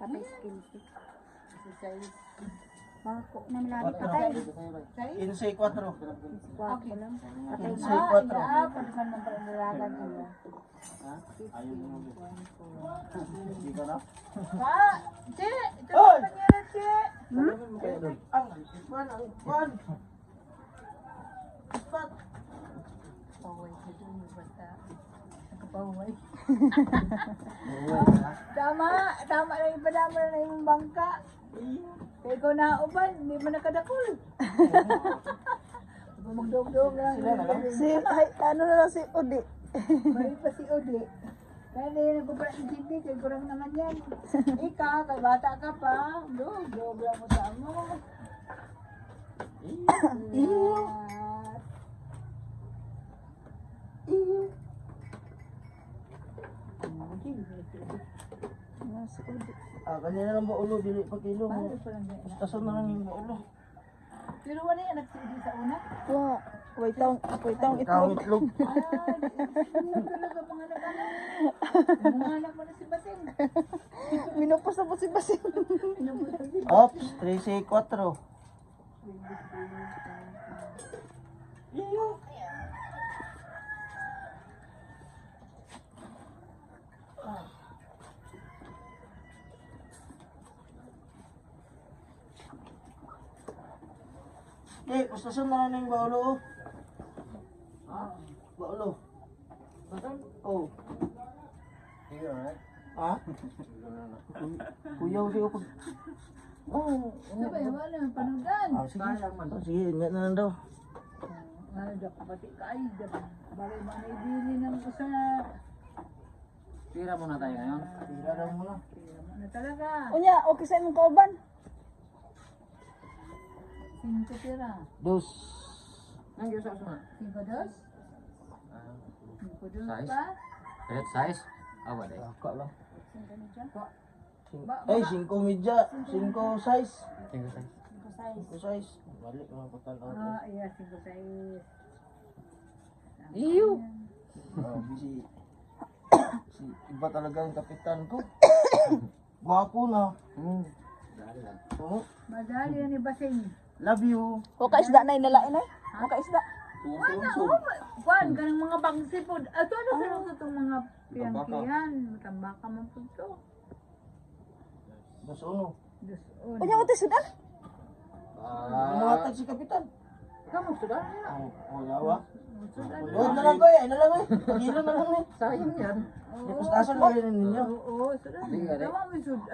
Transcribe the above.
Patay skills. Bako na milari patay. 15-4. Bako lang. Patay na. 15-4. Pagkasan ng panalagan nila. Ha? Ayaw mo mo. Hindi ka na? Pa! Che! Ito ang panyera, Che! Sabi mo kayo doon. Ang kwan. Ispat. Paway ka dun, yung bata. Nakapaway. Buwan na. Tama lang yung padama na yung bangka. Kaya ikaw nauban, hindi mo nakadakol. Magdog-dog lang. Sila na lang. Ano na lang si Udi. Balik pa si Odi. Kaya na yun nagpapala si Cindy, kaya kurang naman yan. Ika, kay bata ka pa. Dog lang mo sa mo. Ano si Udi? Kanina lang ba ulo, dili pa kilo. Paano pa lang yan? Tason na lang yung ulo. Pero wala yan, nag-CD sa una. Wa, waitang Ikaw itlog. itlog. Yun talaga mga anak-anak. Mga anak mo na si Basing. Minupos na po si Basing. Ops, 13-4. Pustasan na lang yung baulo. Baulo. Oh. Ha? Kuyaw siya pag... Oh. Sabi, wala, panudan. Sige, ingat na lang daw. Ano daw, kapatid ka ay, bagay manibili ng isa. Tira muna tayo ngayon. Tira lang muna. Ano talaga? Unya, okay sa imong kauban. 5 tira. Dos. Nandiyo sa usuna. 5 dos? 5 dos Size? pa? Red size? Awa day. Baka lang. Sino dyan? Ay, 5 media. 5 size. Tingnan size. 5 size. Balik mga patan. Iya, 5 size. Iyo. Si iba talaga ang kapitan ko. Gwapo na. Dali lang. Oh, Madali yan ni Basing. love you. O ka isda na inalain ay. O ka isda. Wala, kuan, ganang mga bangsi po. Ato, ano sa itong mga piyangkiyan? Matambaka man po ito. Dos uno. Dos, un. Unya uti sudan. Umatag si kapitan. Kamu sudah? Oh, yawa. Sudah. Huwag na lang ko eh. Ano lang eh. Pagilo na lang eh. Sayang yan. Pustasan lang yun ninyo. Oo, sudah. Sige, Tama mo sudah.